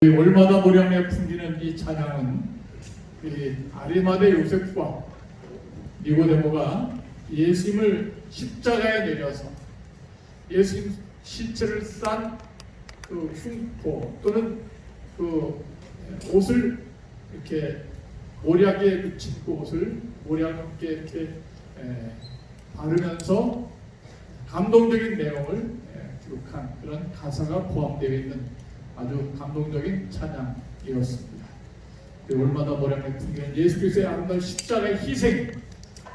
월마다 모량에 풍기는 이 찬양은 아리마대 요셉과 니고데모가 예수님을 십자가에 내려서 예수님 시체를 싼 그 흉포 또는 그 옷을 이렇게 모략에 묻힌 그 옷을 모략에 이렇게 바르면서 감동적인 내용을 기록한 그런 가사가 포함되어 있는 아주 감동적인 찬양이었습니다. 월마다 모량에 풍기는 예수 그리스도의 아름다운 십자가의 희생,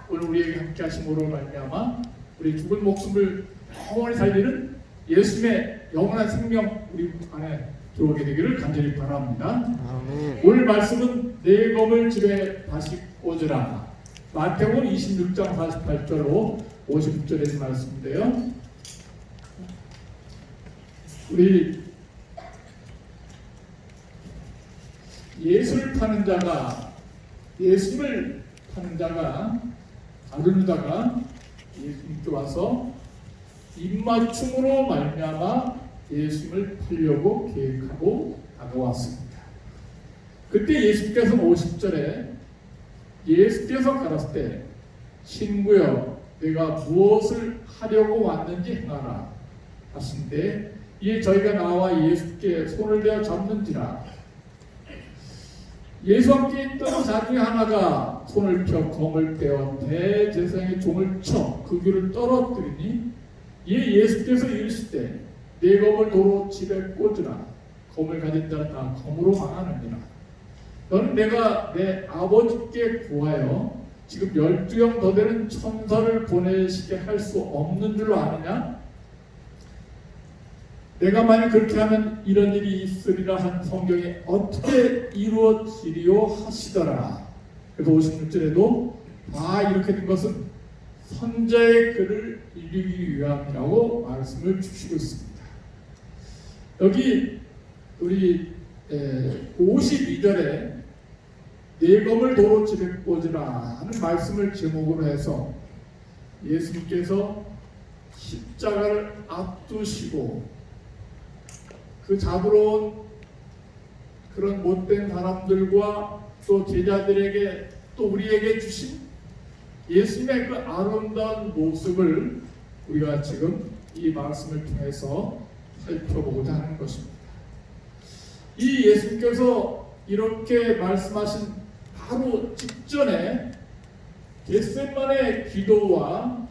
오늘 우리에게 함께 하심으로 말미암아 우리 죽은 목숨을 영원히 살리는 예수님의 영원한 생명 우리 안에 들어오게 되기를 간절히 바랍니다. 아멘. 오늘 말씀은 내 검을 집에 다시 꽂으라. 마태복음 26장 48절로 56절의 말씀인데요. 우리 예수님을 파는 자가 다른 유다가 예수님께 와서 입맞춤으로 말미암아 예수님을 팔려고 계획하고 다가왔습니다. 그때 예수님께서는 50절에 예수께서 가라사대 때 친구여 내가 무엇을 하려고 왔는지 행하라 하신데 이에 저희가 나와 예수께 손을 대어 잡는지라. 예수와 함께 있던 자 중에 하나가 손을 펴 검을 떼어 대제사장의 종을 쳐 그 귀를 떨어뜨리니 이에 예수께서 이르시되 내 검을 도로 집에 꽂으라. 검을 가진 자는 다 검으로 망하느니라. 너는 내가 내 아버지께 구하여 지금 12영 더 되는 천사를 보내시게 할 수 없는 줄로 아느냐? 내가 만약 그렇게 하면 이런 일이 있으리라 한 성경에 어떻게 이루어지리요 하시더라. 그래서 56절에도 다 이렇게 된 것은 선자의 글을 이루기 위함이라고 말씀을 주시고 있습니다. 여기 우리 52절에 내 검을 도로 집에 꽂으라 하는 말씀을 제목으로 해서 예수님께서 십자가를 앞두시고 그 잡으러 온 그런 못된 사람들과 또 제자들에게 또 우리에게 주신 예수님의 그 아름다운 모습을 우리가 지금 이 말씀을 통해서 살펴보고자 하는 것입니다. 이 예수님께서 이렇게 말씀하신 바로 직전에 겟세마네 기도와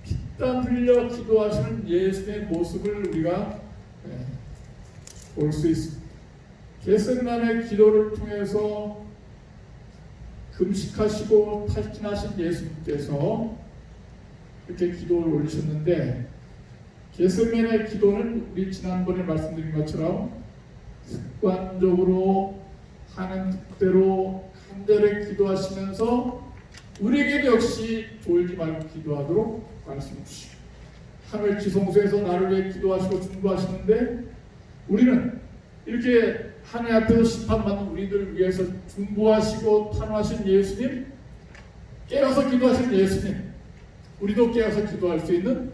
피땀 흘려 기도하시는 예수님의 모습을 우리가 볼 수 있습니다. 겟세마네 기도를 통해서 금식하시고 탈진하신 예수님께서 이렇게 기도를 올리셨는데 겟세마네 기도는 우리 지난번에 말씀드린 것처럼 습관적으로 하는 뜻대로 간절히 기도하시면서 우리에게도 역시 졸지 말고 기도하도록 말씀 주시고 하늘 지성소에서 나를 위해 기도하시고 중보하시는데 우리는 이렇게 하늘 앞에서 심판받는 우리들을 위해서 중보하시고 탄호하신 예수님, 깨어서 기도하신 예수님, 우리도 깨어서 기도할 수 있는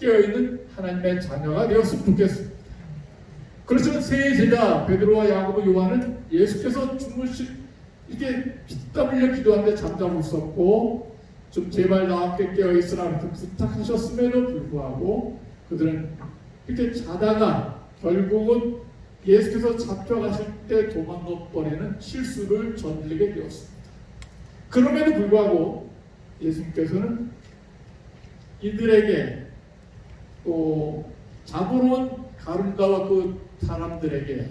깨어있는 하나님의 자녀가 되었으면 좋겠습니다. 그렇지만 세 제자 베드로와 야고보 요한은 예수께서 이게 피땀 흘려 기도하는데 잠자고 있었고 좀 제발 나와 함께 깨어있으라 이렇게 부탁하셨음에도 불구하고 그들은 이렇게 자다가 결국은 예수께서 잡혀가실 때 도망가 버리는 실수를 저지르게 되었습니다. 그럼에도 불구하고 예수님께서는 이들에게 또 잡으러 온 가룟가와 그 사람들에게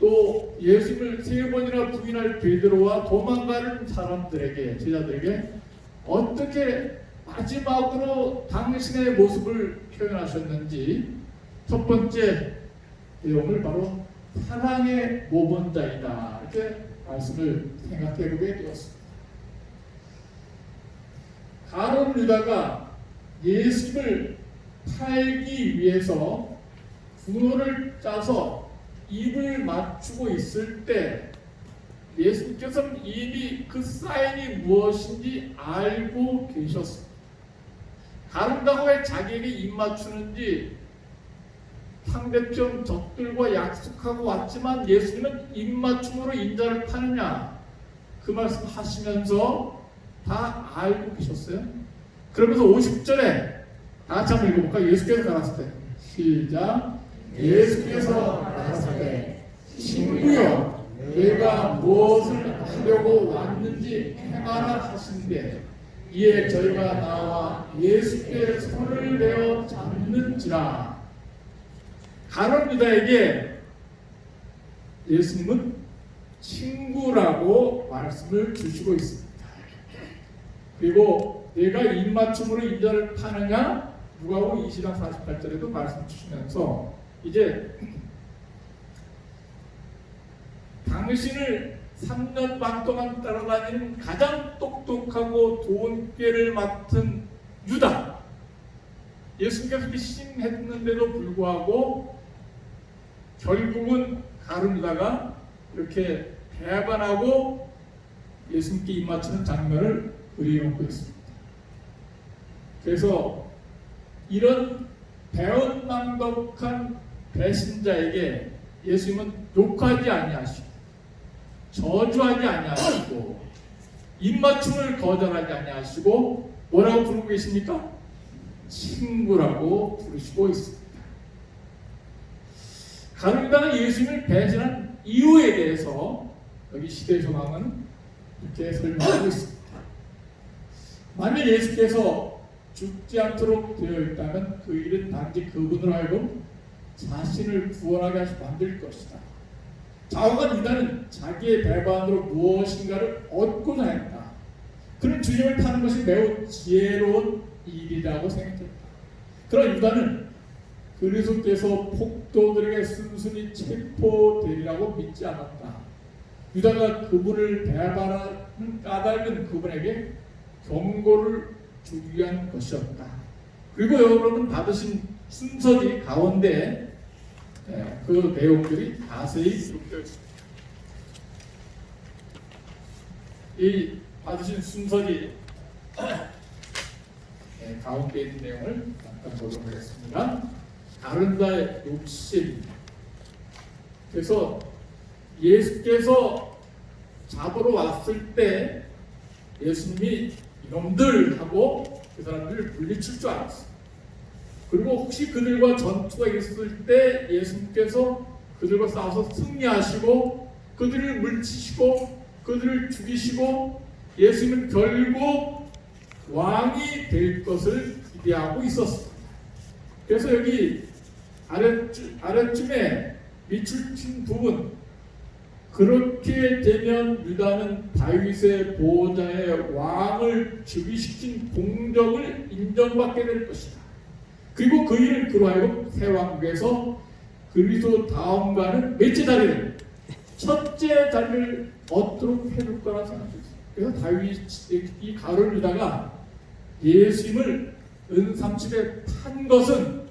또 예수님을 세 번이나 부인할 베드로와 도망가는 사람들에게 제자들에게 어떻게 마지막으로 당신의 모습을 표현하셨는지 첫 번째 내용을 바로 사랑의 모범자이다 이렇게 말씀을 생각해보게 되었습니다. 가룟 유다가 예수님을 팔기 위해서 분노를 짜서 입을 맞추고 있을 때 예수님께서는 이미 그 사인이 무엇인지 알고 계셨습니다. 가룟 유다가 왜 자기에게 입 맞추는지 상대편 적들과 약속하고 왔지만 예수님은 입맞춤으로 인자를 파느냐, 그 말씀 하시면서 다 알고 계셨어요. 그러면서 50절에 다 같이 한번 읽어볼까? 예수께서 가라사대, 시작. 예수께서 가라사대, 친구여, 내가 무엇을 하려고 왔는지 행하라 하신대, 이에 저희가 나와 예수께 손을 내어 잡는지라. 가룟 유다에게 예수님은 친구라고 말씀을 주시고 있습니다. 그리고 내가 입맞춤으로 인자를 파느냐, 누가복음 20장 48절에도 말씀 주시면서 이제 당신을 3년 반 동안 따라다니는 가장 똑똑하고 좋은 꾀를 맡은 유다, 예수님께서 이렇게 시임했는데도 불구하고 결국은 가룟 유다가 이렇게 배반하고 예수님께 입맞추는 장면을 그려놓고 있습니다. 그래서 이런 배은망덕한 배신자에게 예수님은 욕하지 아니하시고 저주하지 아니하시고 입맞춤을 거절하지 아니하시고 뭐라고 부르고 계십니까? 친구라고 부르시고 있습니다. 가룟 유다가 예수님을 배신한 이유에 대해서 여기 시대조망은 이렇게 설명하고 있습니다. 만약 예수께서 죽지 않도록 되어 있다면 그 일은 단지 그분으로 하여금 자신을 구원하게 하시 만들 것이다. 좌우간 유다는 자기의 배반으로 무엇인가를 얻고자 했다. 그는 주님을 타는 것이 매우 지혜로운 일이라고 생각했다. 그러나 유다는 그리스도께서 폭도들에게 순순히 체포되리라고 믿지 않았다. 유다가 그분을 배반하는 까닭은 그분에게 경고를 주기 위한 것이었다. 그리고 여러분 받으신 순서지 가운데 그 내용들이 자세히 기록되어 있습니다. 이 받으신 순서지 가운데 있는 내용을 잠깐 보도록 하겠습니다. 가룟 유다의 욕심. 그래서 예수께서 잡으러 왔을 때 예수님이 이놈들 하고 그 사람들을 물리칠 줄 알았어요. 그리고 혹시 그들과 전투가 있을 때 예수님께서 그들과 싸워서 승리하시고 그들을 물리치시고 그들을 죽이시고 예수님은 결국 왕이 될 것을 기대하고 있었습니다. 그래서 여기 아래쯤에 밑줄 부분, 그렇게 되면 유다는 다윗의 보호자의 왕을 즉위시킨 공적을 인정받게 될 것이다. 그리고 그 일은 그로 하여금 새 왕국에서 그리스도 다음과는 몇째 자리를, 첫째 자리를 얻도록 해줄 거라 생각했어요. 그래서 다윗이 가룟 유다가 예수님을 은삼집에 탄 것은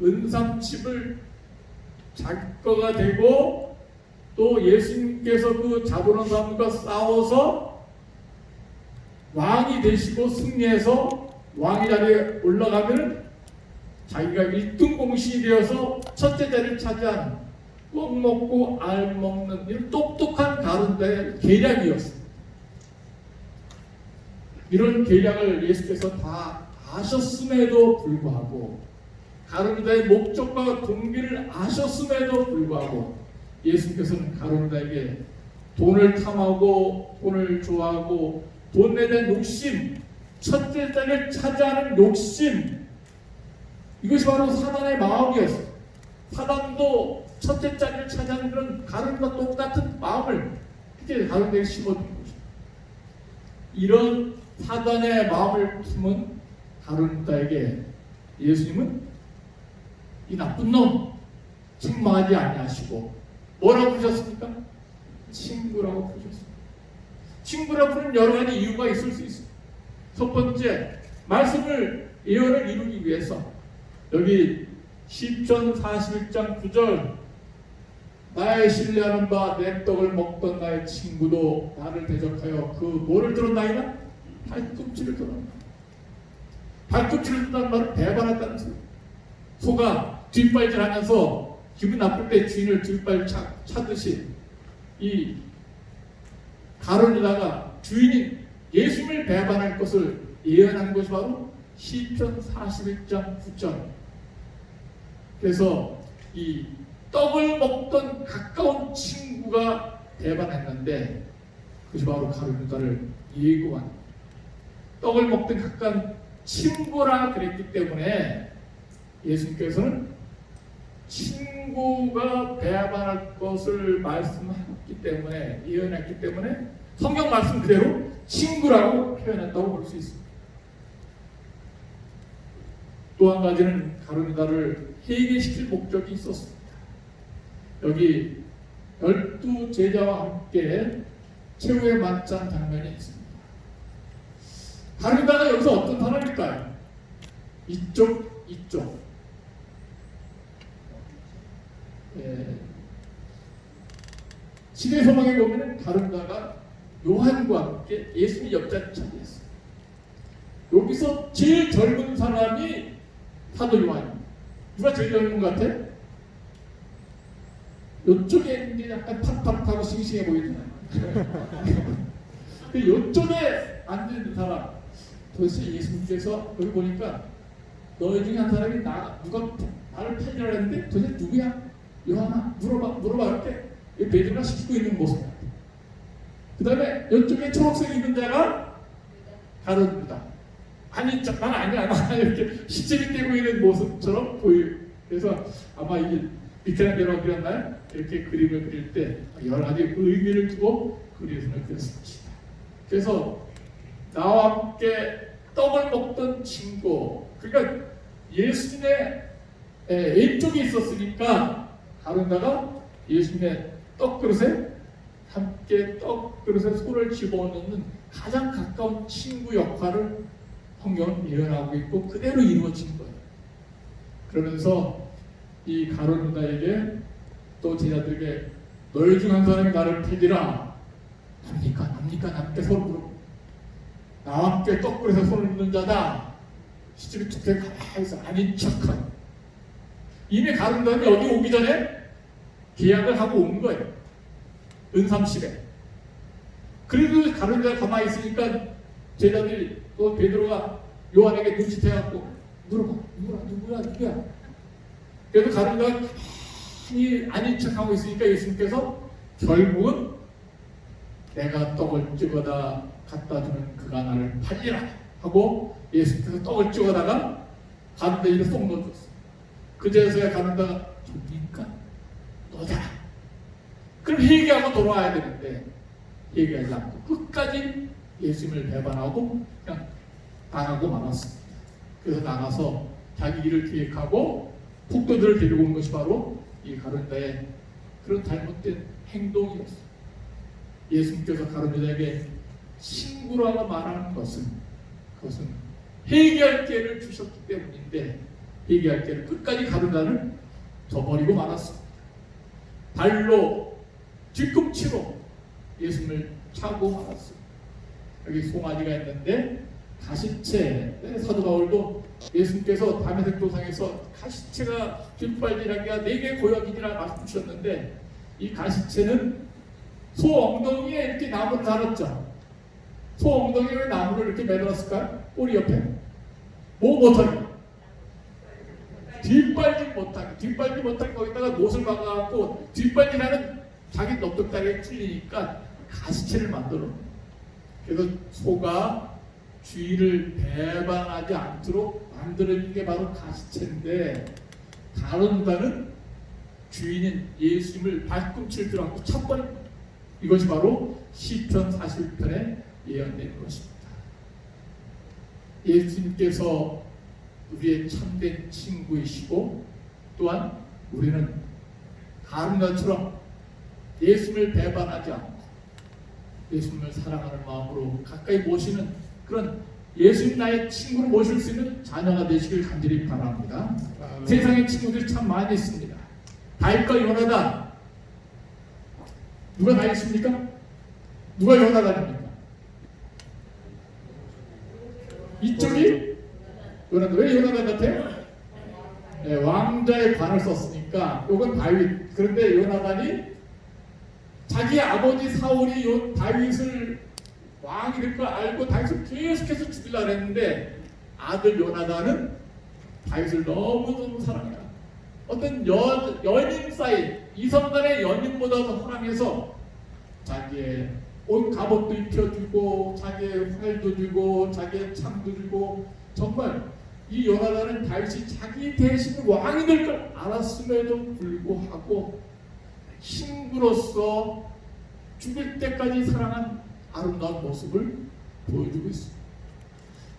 은삼집을 자기 거가 되고 또 예수님께서 그 잡으러 사람과 싸워서 왕이 되시고 승리해서 왕의 자리에 올라가면 자기가 1등 공신이 되어서 첫째 자리를 차지한 꼭 먹고 알 먹는 이런 똑똑한 가룟 유다의 계략이었습니다. 이런 계략을 예수께서 다 아셨음에도 불구하고 가룟 유다의 목적과 동기를 아셨음에도 불구하고 예수님께서는 가룟 유다에게 돈을 탐하고 돈을 좋아하고 돈에 대한 욕심, 첫째 자리를 차지하는 욕심, 이것이 바로 사단의 마음이었어요. 사단도 첫째 자리를 차지하는 그런 가룟과 똑같은 마음을 이렇게 가룟 유다에게 심어둔 거죠. 이런 사단의 마음을 품은 가룟 유다에게 예수님은 이 나쁜 놈 책망하지 아니하시고 뭐라고 부르셨습니까? 친구라고 부르셨습니다. 친구라고 부르는 여러 가지 이유가 있을 수 있습니다. 첫 번째, 말씀을 예언을 이루기 위해서 여기 시편 41장 9절, 나의 신뢰하는 바 내 떡을 먹던 나의 친구도 나를 대적하여 그 뭐를 들었나이다? 발꿈치를 들었나. 발꿈치를 든다는 말은 배반했다는 소리. 소가 뒷발질하면서 기분 나쁠 때 주인을 뒷발 차듯이 이 가론 유다가 주인인 예수님을 배반할 것을 예언하는 것이 바로 시편 41장 9절. 그래서 이 떡을 먹던 가까운 친구가 배반했는데 그것이 바로 가론 유다를 예고한, 떡을 먹던 가까운 친구라 그랬기 때문에 예수님께서는 친구가 배반할 것을 말씀했기 때문에, 예언했기 때문에 성경 말씀 그대로 친구라고 표현했다고 볼 수 있습니다. 또 한 가지는 가룟 유다를 회개시킬 목적이 있었습니다. 여기 12 제자와 함께 최후의 만찬 장면이 있습니다. 가룟 유다가 여기서 어떤 사람일까요? 이쪽. 신의 소망에 보면 가룟 유다가 요한과 함께 예수님 옆자리 차지했어요. 여기서 제일 젊은 사람이 사도 요한입니다. 누가 제일 젊은 것 같아? 이쪽에 있는 게 약간 팍팍하고 싱싱해 보이잖아요. 이쪽에 앉은 사람, 도대체 예수님께서 여기 보니까 너희 중에 한 사람이 누가 나를 팔리라 했는데 도대체 누구야? 요한아, 물어봐 이렇게 베드로가 시키고 있는 모습. 그 다음에 이쪽에 초록색 입은 자가 가룟 유다. 아니 난 아니야 이렇게 시체를 떼고 있는 모습처럼 보여요. 그래서 아마 이게 미켈란젤로가 그렸나요? 이렇게 그림을 그릴 때 여러 가지 의미를 두고 그림을 그렸을 것이다. 그래서 나와 함께 떡을 먹던 친구, 그러니까 예수님의 왼쪽에 있었으니까 가룟 유다가 예수님의 떡그릇에 함께 떡그릇에 손을 집어넣는 가장 가까운 친구 역할을 성경은 예언하고 있고 그대로 이루어진 거예요. 그러면서 이 가룟 유다에게 또 제자들에게 너희 중 한 사람이 나를 팔리라. 납니까? 남께 서로 물어. 나와 함께 떡그릇에 손을 묻는 자다. 시집이 툭툭 가만히서 아닌 척한. 이미 가룟 유다는 여기 오기 전에 계약을 하고 온 거예요. 은삼십에. 그래도 가룟 유다가 가만히 있으니까 제자들이 또 베드로가 요한에게 눈치채갖고 물어봐. 누구야? 그래도 가룟 유다가 가만히 아닌 척하고 있으니까 예수님께서 결국은 내가 떡을 찍어다 갖다 주는 그가 나를 팔리라 하고 예수님께서 떡을 찍어다가 가룟 유다 입에 쏙 넣어줬어요. 그제서야 가룟 유다가 누굽니까? 너다. 그럼 회개하고 돌아와야 되는데 회개하지 않고 끝까지 예수님을 배반하고 그냥 나가고 말았습니다. 그래서 나가서 자기 일을 기획하고 폭도들을 데리고 온 것이 바로 이 가룟 유다의 그런 잘못된 행동이었어요. 예수님께서 가룟 유다에게 친구라고 말하는 것은 그것은 회개할 기회를 주셨기 때문인데 회개할 기회를 끝까지 가룟 유다는 저버리고 말았습니다. 발로 뒤꿈치로 예수님을 차고 말았습니다. 여기 송아지가 있는데 가시채, 사도 바울도 예수님께서 다메섹 도상에서 가시채가 뒷발질하기가 4개 고역이니라 말씀 주셨는데 이 가시채는 소 엉덩이에 이렇게 나무를 달았죠. 소 엉덩이에 왜 나무를 이렇게 매달았을까요? 꼬리 옆에 뭐 못하게 뒷발질 못하게 거기다가 못을 박아갖고 뒷발질하는 자기 넙죽다리에 틀리니까 가시채를 만들어. 그래서 소가 주인을 배반하지 않도록 만들어진 게 바로 가시채인데 가룟 유다는 주인인 예수님을 발꿈치를 들어갖고 쳐버린 거예요. 이것이 바로 시편 41편에 예언된 것입니다. 예수님께서 우리의 참된 친구이시고 또한 우리는 가룟 유다처럼 예수님을 배반하지 않고 예수님을 사랑하는 마음으로 가까이 모시는 그런 예수님 나의 친구로 모실 수 있는 자녀가 되시길 간절히 바랍니다. 세상에 친구들이 참 많이 있습니다. 다윗과 요나단 누가 다윗입니까? 누가 요나단입니까? 이쪽이 요나단. 왜 요나단 같아요? 네, 왕자의 관을 요나단을 썼으니까 요건 다윗. 그런데 요나단이 자기 아버지 사울이 다윗을 왕이 될 걸 알고 다윗을 계속해서 죽이려고 했는데 아들 요나단은 다윗을 너무너무 사랑해요. 어떤 연인 사이, 이성 간의 연인보다도 사랑해서 자기의 옷 갑옷도 입혀주고 자기의 활도 주고 자기의 창도 주고, 정말 이 요나단은 다윗이 자기 대신 왕이 될 걸 알았음에도 불구하고 친구로서 죽을 때까지 사랑한 아름다운 모습을 보여주고 있습니다.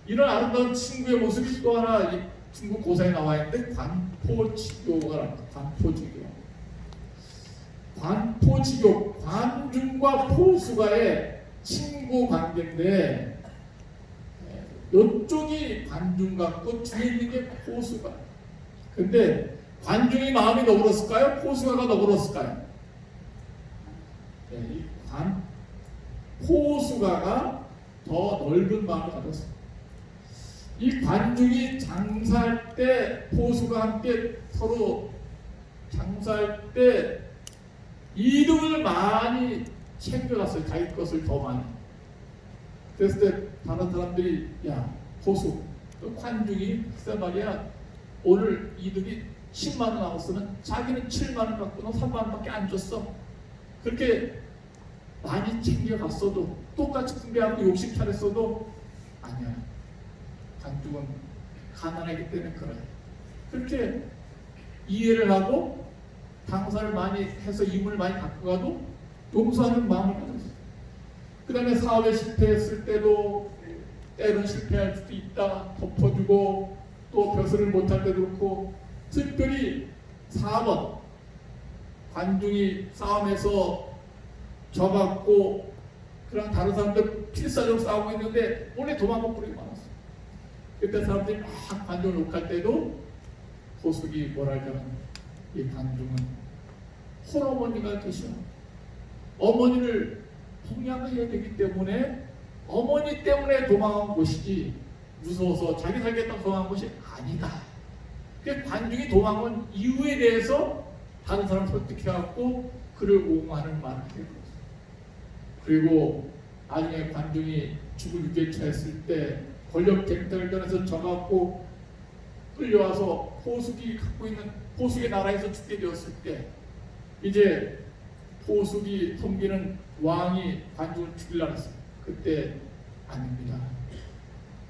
이런 아름다운 친구의 모습이 또 하나 이 중국 고사에 나와 있는데 관포지교가 나옵니다. 관포지교. 관포지교, 관중과 포수가의 친구 관계인데 이쪽이 관중 같고 뒤에 있는 게 포수가. 근데 관중이 마음이 너그럽을까요? 포수가가 너그럽을까요? 네, 이 포수가가 더 넓은 마음을 가졌습니다. 이 관중이 장사할 때 포수가 함께 서로 장사할 때 이득을 많이 챙겨갔어요. 자기 것을 더 많이. 그랬을 때 다른 사람들이 야 포수 관중이 글쎄 말이야 오늘 이득이 10만 원 나왔으면 자기는 7만 원 갖고는 3만 원밖에 안 줬어. 그렇게 많이 챙겨갔어도 똑같이 분배하고 욕심 차렸어도 아니야. 관중은 가난하기 때문에 그래. 그렇게 이해를 하고 당사를 많이 해서 이문을 많이 갖고 가도 용서하는 마음을 가졌어요. 그 다음에 사업에 실패했을 때도 때로는 실패할 수도 있다 덮어주고, 또 벼슬을 못할 때도 그렇고, 특별히 4번 관중이 싸움에서 져갖고 그냥 다른 사람들 필사적으로 싸우고 있는데 원래 도망가 버리기 많았어요. 그때 사람들이 막 관중을 욕할 때도 포수기 뭐랄까는 이 관중은 홀어머니가 계셔. 어머니를 봉양해야 되기 때문에 어머니 때문에 도망한 것이지 무서워서 자기 살겠다고 도망한 것이 아니다. 그 관중이 도망한 이유에 대해서 다른 사람 설득해갖고 그를 옹호하는 말을 해요. 그리고 나중에 관중이 죽을 위기에 처했을 때 권력 쟁탈전에서 져갖고 끌려와서 포수기 갖고 있는 포수기 나라에서 죽게 되었을 때 이제 포수기 섬기는 왕이 관중을 죽이려고 했어요. 그때 아닙니다.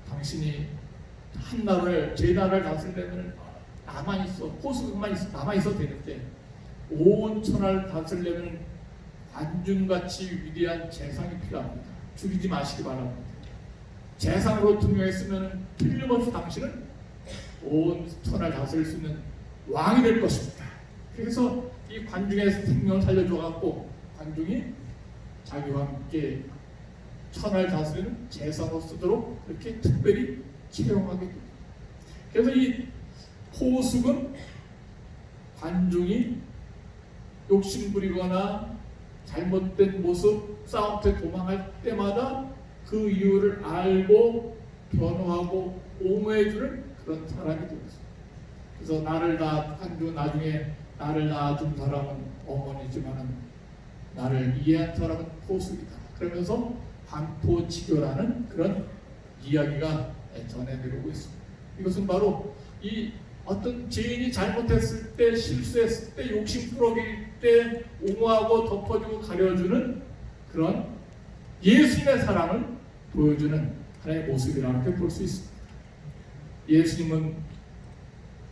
당신이 한 나라를 제 나라를 다스리려면 나만 있어 포수만 있어 남아 있어도 되는데 온 천하를 다스리려면 관중같이 위대한 재상이 필요합니다. 죽이지 마시기 바랍니다. 재상으로 등용했으면 틀림없이 당신은 온 천하를 다스릴 수 있는 왕이 될 것입니다. 그래서 이 관중의 생명을 살려줘갖고 관중이 자기와 함께 천하를 다스리는 재상으로 쓰도록 그렇게 특별히 채용하게 됩니다. 그래서 이 포숙은 관중이 욕심부리거나 잘못된 모습, 싸움터 도망할 때마다 그 이유를 알고 변호하고 옹호해주는 그런 사람이 되었습니다. 그래서 나를 낳은 나중에 나를 낳아준 사람은 어머니지만 나를 이해한 사람은 포수이다. 그러면서 반포지교라는 그런 이야기가 전해드리고 있습니다. 이것은 바로 이 어떤 죄인이 잘못했을 때, 실수했을 때, 욕심 부러질 때 옹호하고 덮어주고 가려주는 그런 예수님의 사랑을 보여주는 하나의 모습이라고 볼 수 있습니다. 예수님은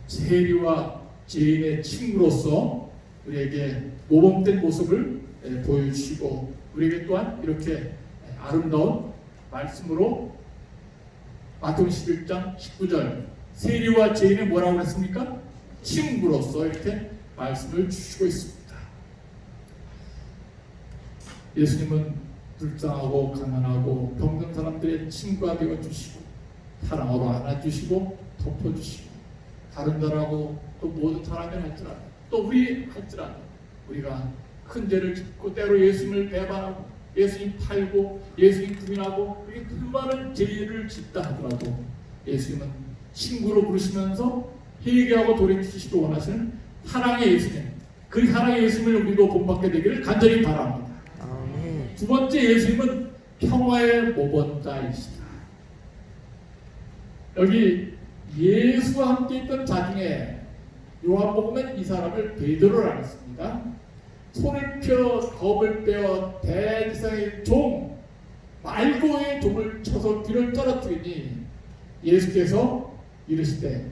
세리와 죄인의 친구로서 우리에게 모범된 모습을 보여주시고 우리에게 또한 이렇게 아름다운 말씀으로 마태복음 11장 19절 세리와 죄인이 뭐라고 했습니까? 친구로서 이렇게 말씀을 주시고 있습니다. 예수님은 불쌍하고 가난하고 병든 사람들의 친구가 되어주시고 사랑으로 안아주시고 덮어주시고 다른 자라고 또 모든 사람을 할지라도 또 우리 할지라도 우리가 큰 죄를 짓고 때로 예수님을 배반하고 예수님 팔고 예수님 부인하고 그렇게 그 많은 죄를 짓다 하더라도 예수님은 친구로 부르시면서 회개하고 돌이키시기 원하시는 사랑의 예수님, 그 사랑의 예수님을 우리도 본받게 되기를 간절히 바랍니다. 두 번째, 예수님은 평화의 모범자이시다. 여기 예수와 함께 있던 자 중에 요한복음은 이 사람을 베드로라고 했습니다. 손을 펴 겁을 빼어 대지상의 종 말고의 종을 쳐서 귀를 떨어뜨리니 예수께서 이르시되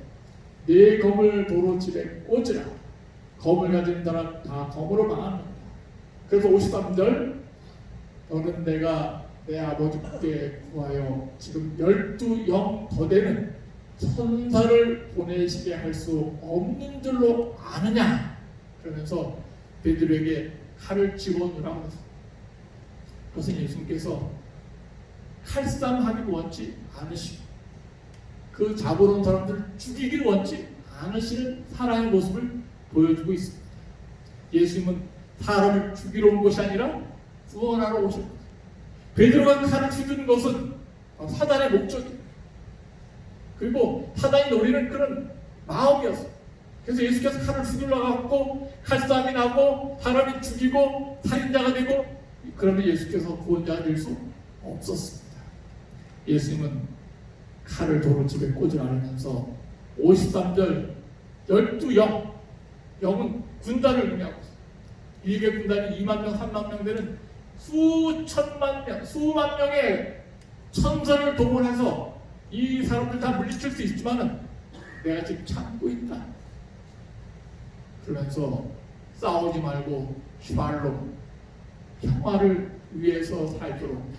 네 검을 도로 집에 꽂으라. 검을 가진 사람 다 검으로 망합니다. 그래서 53절, 너는 내가 내 아버지께 구하여 지금 12영 더 되는 천사를 보내시게 할 수 없는 줄로 아느냐. 그러면서 베드로에게 칼을 집어넣으라고 했습니다. 그것은 예수님께서 칼싸움하기를 원치 않으시고 그 잡으러 온 사람들을 죽이기를 원치 않으시는 사랑의 모습을 보여주고 있습니다. 예수님은 사람을 죽이러 온 것이 아니라 구원하러 오셨습니다. 베드로가 칼을 휘두른 것은 사단의 목적이에요. 그리고 사단이 노리는 그런 마음이었어요. 그래서 예수께서 칼을 휘둘러갖고 칼싸움이 나고 사람이 죽이고 살인자가 되고 그러면 예수께서 구원자가 될 수 없었습니다. 예수님은 칼을 도로 집에 꽂으라 하면서 53절 12영, 영은 군단을 의미하고 있어요. 일개 군단이 2만 명, 3만 명 되는 수천만 명, 수만 명의 천사를 동원해서 이 사람들 다 물리칠 수 있지만은 내가 지금 참고 있다. 그러면서 싸우지 말고 샬롬, 평화를 위해서 살도록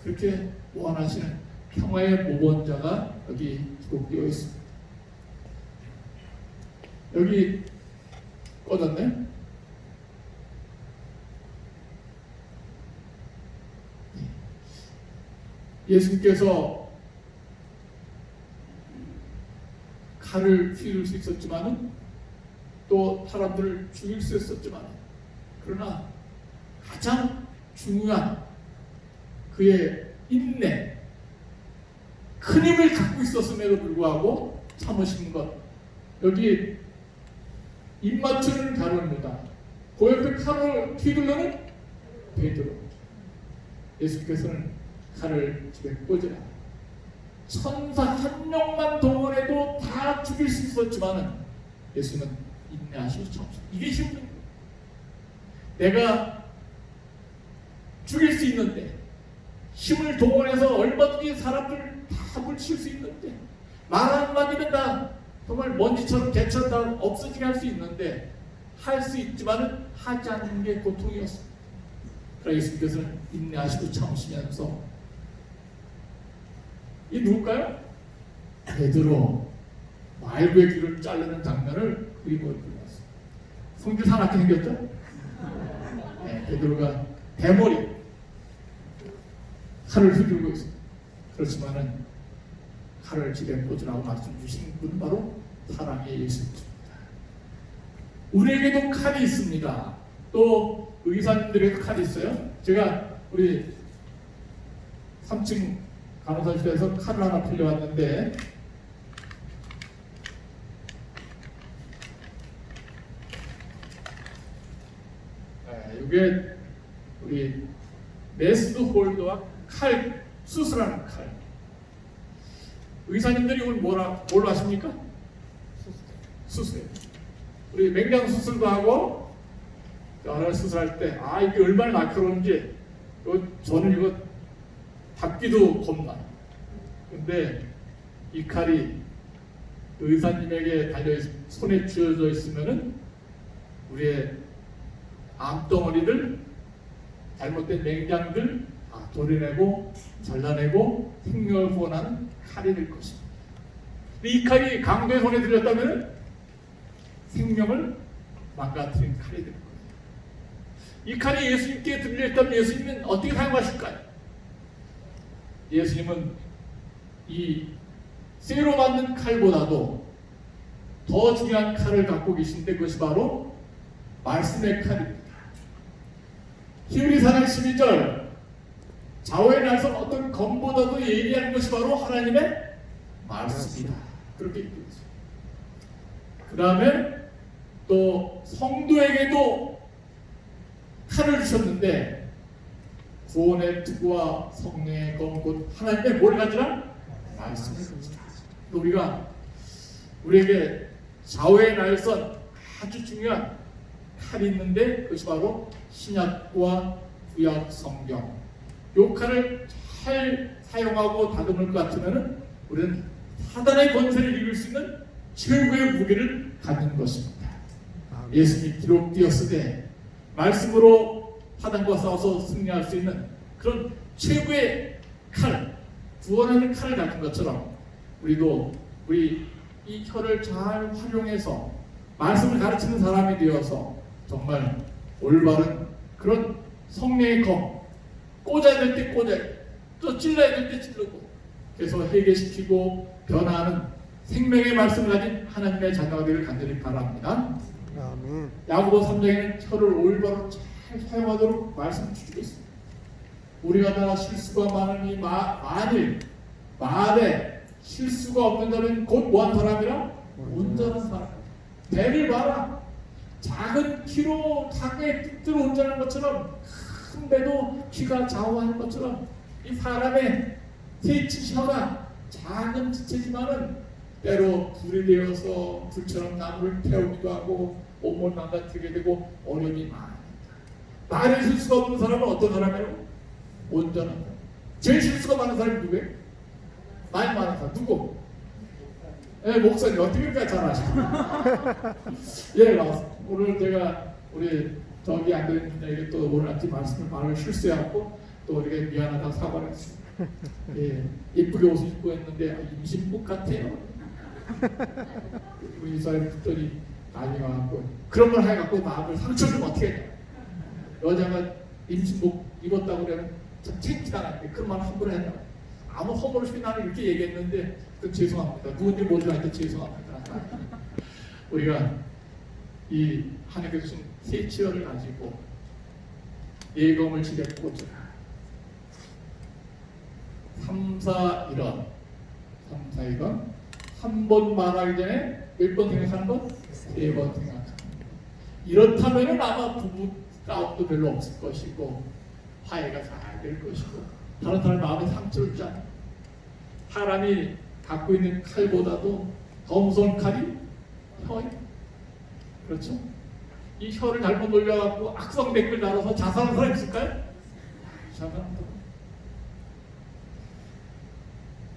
그렇게 원하시는 평화의 모범자가 여기 기록되어 있습니다. 여기 꺼졌네? 예수님께서 칼을 휘둘 수 있었지만은 또 사람들을 죽일 수 있었지만 그러나 가장 중요한 그의 인내, 큰 힘을 갖고 있었음에도 불구하고 참으신 것. 여기 입 맞추는 가룟유다, 그 옆에 칼을 휘둘러는 베드로. 예수께서는 칼을 집에 꽂으라. 천사 한 명만 동원해도 다 죽일 수 있었지만은 예수는 인내하시고 참으셨다. 이게 힘든 거예요. 내가 죽일 수 있는데, 힘을 동원해서 얼마든지 사람들 다 물칠 수 있는데, 말 한마디면 다 정말 먼지처럼 개처럼 다 없어지게 할 수 있는데, 할 수 있지만은 하지 않는 게 고통이었습니다. 그러나 예수님께서는 인내하시고 참으시면서, 이 누굴까요? 베드로 말구의 귀를 자르는 장면을 그림으로 그렸습니다. 성질 사납게 생겼죠? 네, 베드로가 대머리 칼을 휘두르고 있습니다. 그렇지만은 칼을 집에 꽂으라고 말씀 주신 분 바로 사랑의 예수님입니다. 우리에게도 칼이 있습니다. 또 의사님들에게도 칼이 있어요. 제가 우리 3층 간호사실에서 칼을 하나 빌려왔는데, 이게 우리 메스드 홀더와 칼, 수술하는 칼. 의사님들이 오늘 뭘로 하십니까? 수술. 우리 맹장 수술도 하고 여러 수술할 때 이게 얼마나 날카로운지 저는 이거 닫기도 겁나. 근데 이 칼이 의사님에게 손에 쥐어져 있으면은 우리의 암덩어리들, 잘못된 맹장들 다 도려내고 잘라내고 생명을 구원하는 칼이 될 것입니다. 이 칼이 강도의 손에 들렸다면 생명을 망가뜨린 칼이 될 거예요. 이 칼이 예수님께 들려있다면 예수님은 어떻게 사용하실까요? 예수님은 이 쇠로 만든 칼보다도 더 중요한 칼을 갖고 계신데, 그것이 바로 말씀의 칼입니다. 히브리서 12절, 좌우의 날선 어떤 검보다도 예리한 것이 바로 하나님의 말씀이다. 그렇게 얘기했어요. 그 다음에 또 성도에게도 칼을 주셨는데 구원의 투구와 성령의 검 곧 하나님의 뭘 가지라? 말씀을 가지라. 우리에게 좌우의 날선 아주 중요한 칼이 있는데 그것이 바로 신약과 구약 성경. 이 칼을 잘 사용하고 다듬을 것 같으면 우리는 사단의 권세를 이길 수 있는 최고의 무기를 갖는 것입니다. 예수님이 기록되었으되 말씀으로 사단과 싸워서 승리할 수 있는 그런 최고의 칼, 구원하는 칼을 가진 것처럼 우리도 우리 이 혀를 잘 활용해서 말씀을 가르치는 사람이 되어서 정말 올바른 그런 성령의 검, 꽂아야 될 때 꽂아야, 또 찔러야 될 때 찔르고 그래서 해결시키고 변화하는 생명의 말씀을 가진 하나님의 자녀가 되기를 간절히 바랍니다. 아멘. 야고보 3장에는 혀를 올바로 잘 사용하도록 말씀을 주시고 있습니다. 우리가 다 실수가 많으니 만일 말에 실수가 없는 자는 곧 뭐한 사람이라? 온전한 사람. 배를 봐라. 작은 키로 닭의 띠ጥ로 온전한 것처럼 큰 배도 키가 좌우하는 것처럼 이 사람의 새치 혀가 작은 지체지만은 때로 불이 되어서 불처럼 나무를 태우기도 하고 온몸을 망가뜨리게 되고 어려움이 많습니다. 말에 실수가 없는 사람은 어떤 사람이에요? 온전한 사람. 제일 실수가 많은 사람이 누구예요? 말 많은 사람 누구? 예, 목사님 어떻게 그렇게 잘 아시죠? 예, 오늘 제가 우리 저기 안 되는 분에게 또 오늘 아침 말을 실수해갖고 또 우리가 미안하다고 사과를 했습니다. 예, 예쁘게 옷을 입고 했는데 임신복 같아요. 우리 이사를 듣더니 나중에 와갖고 그런 걸 해갖고 마음을 상처 주면 어떻게 해요? 여자가 임신복 입었다고 그러면 참 창피당하는데 그런 말 함부로 했나? 아무 허물 없이 나는 이렇게 얘기했는데 죄송합니다. 누군지 모르고 하여튼 죄송합니다. 우리가 이 하나님께서 주신 새치열을 가지고 예검을 집에 꽂으라. 3, 4, 1원 3, 4, 1원 한 번 말하기 전에 몇 번 생각하는 것? 3번 생각하는 것. 이렇다면 아마 부부 싸움도 별로 없을 것이고 화해가 잘 될 것이고 다른 사람 마음에 상처를 주지 않아요. 사람이 갖고 있는 칼보다도 더 무서운 칼이 혀예요. 그렇죠? 이 혀를 잘못 돌려갖고 악성 댓글 달아서 자살한 사람 있을까요?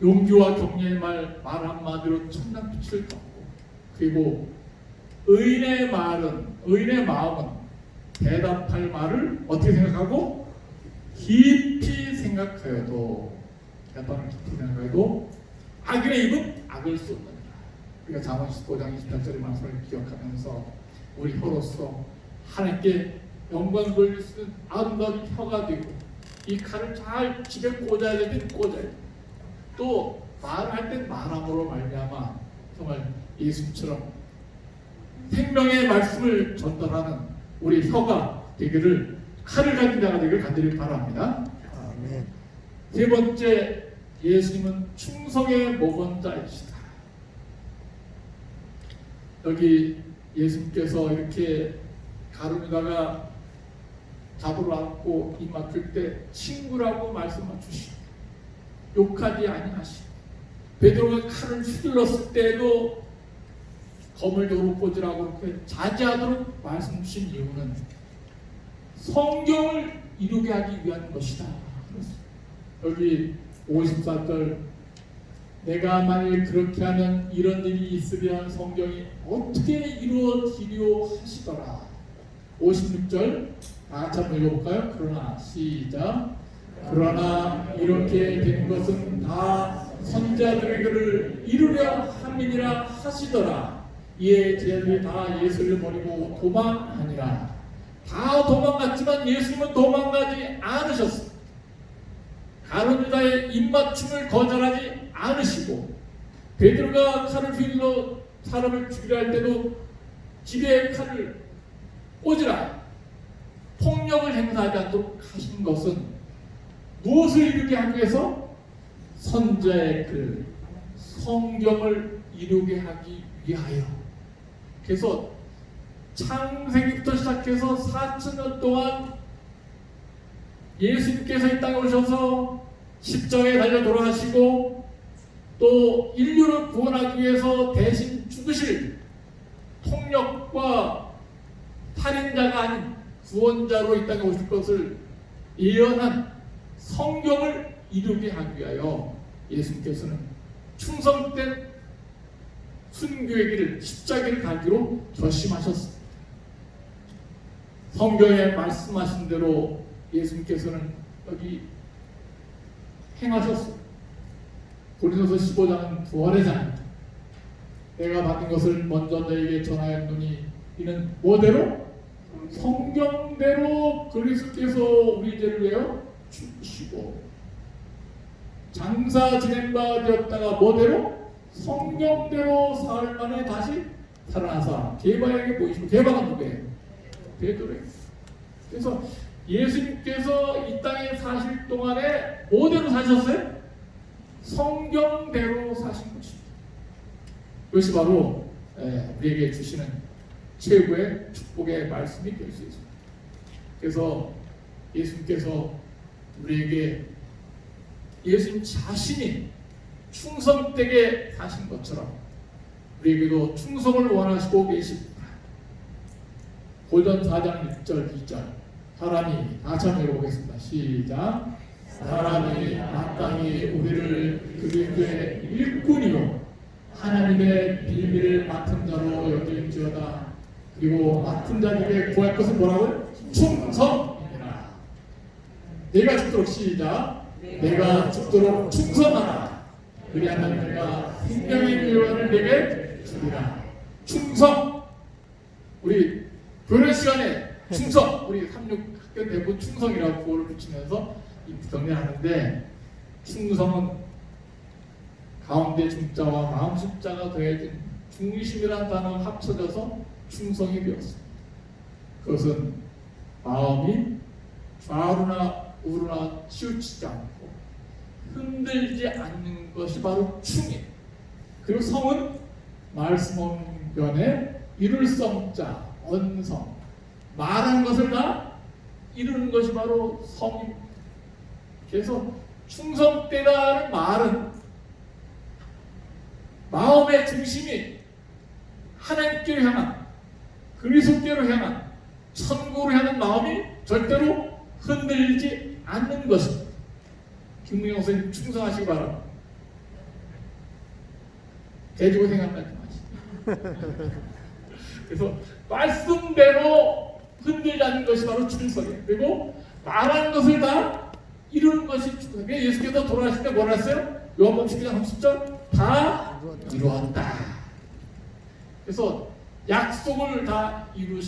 용기와 격려의 말 한마디로 천당 빛을 떴고 그리고 의인의 마음은 대답할 말을 어떻게 생각하고 깊이 생각하여도 대답을 깊이 생각하여도 악인의 입은 악을 쏟는다. 우리가 잠언 15장 28절의 말씀을 기억하면서 우리 혀로서 하나님께 영광 돌릴 수 있는 아름다운 혀가 되고 이 칼을 잘 집에 꽂아야 될 땐 꽂아야 돼. 또 말할 땐 말함으로 말미암아 정말 예수처럼 생명의 말씀을 전달하는 우리 혀가 되기를 칼을 가진 자가 되기를 간절히 바랍니다. 아멘. 세 번째, 예수님은 충성의 모범자이시다. 여기 예수님께서 이렇게 가룟유다가 잡으러 왔고 입 막힐 때 친구라고 말씀을 주시고 욕하지 아니하시고 베드로가 칼을 휘둘렀을 때도 검을 도로 꽂으라고 그렇게 자제하도록 말씀 주신 이유는 성경을 이루게 하기 위한 것이다. 여기 54절 내가 만일 그렇게 하면 이런 일이 있으면 성경이 어떻게 이루어지려 하시더라. 56절 다 같이 한번 읽어볼까요? 그러나 시작. 그러나 이렇게 된 것은 다 선자들의 글을 이루려 함이니라 하시더라. 이에 제자들이 다 예수를 버리고 도망하니라. 다 도망갔지만 예수님은 도망가지 않으셨습니다. 가룟유다의 입맞춤을 거절하지 않으시고 베드로가 칼을 휘둘러 사람을 죽이려 할 때도 집에 칼을 꽂으라 폭력을 행사하지 않도록 하신 것은 무엇을 이루게 하기 위해서? 선자의 글, 성경을 이루게 하기 위하여. 그래서 창세기부터 시작해서 4,000년 동안 예수님께서 이 땅에 오셔서 십자가에 달려 돌아가시고 또 인류를 구원하기 위해서 대신 죽으실 통역과 살인자가 아닌 구원자로 이 땅에 오실 것을 예언한 성경을 이루게 하기 위하여 예수님께서는 충성된 순교의 길을 십자가를 가기로 결심하셨습니다. 성경에 말씀하신 대로 예수님께서는 여기 행하셨습니다. 고린도서 15장은 부활의 장입니다. 내가 받은 것을 먼저 너에게 전하였노니 이는 뭐대로? 성경대로 그리스도께서 우리 죄를 위하여 죽으시고 장사 지낸 바 되었다가 뭐대로? 성경대로 사흘 만에 다시 살아나사 게바에게 보이시고, 게바가 누구예요? 베드로예요. 그래서 예수님께서 이 땅에 사실 동안에 뭐대로 사셨어요? 성경대로 사신 것입니다. 이것이 바로 우리에게 주시는 최고의 축복의 말씀이 될 수 있습니다. 그래서 예수님께서 우리에게 예수님 자신이 충성되게 사신 것처럼 우리에게도 충성을 원하시고 계십니다. 고전 4장 1절 2절 사람이 다시 한번 읽어보겠습니다. 시작. 사람이 마땅히 우리를 그리스도의 일꾼이요 하나님의 비밀을 맡은 자로 여길지어다. 그리고 맡은 자에게 구할 것은 뭐라고요? 충성이라. 내가 죽도록 시작. 내가 죽도록 충성하라. 그리하면 내가 생명의 유언을 내게 주리라. 충성. 우리 교련 시간에 충성. 우리 36 학교 대부분 충성이라고 구호를 붙이면서 정리하는데, 충성은 가운데 중자와 마음 숫자가 더해진 중심이라는 단어가 합쳐져서 충성이 되었습니다. 그것은 마음이 좌우나 우루나 치우치지 않고 흔들지 않는 것이 바로 충이에요. 그리고 성은 말씀원변에 이룰 성자, 언성, 말한 것을 다 이루는 것이 바로 성입니다. 그래서 충성되다는 말은 마음의 중심이 하나님께로 향한, 그리스도께로 향한, 천국으로 향한 마음이 절대로 흔들리지 않는 것입니다. 김무영 선생님 충성하시기 바랍니다. 돼지고 생각나지 마시고. 그래서 말씀대로 흔들지 않는 것이 바로 충성이에요. 그리고 말하는 것을 다 이루는 것이 충성. 예수께서 돌아가실 때 뭐라 했어요? 요한복음 19장 30절 다 이루었다. 그래서 약속을 다 이루신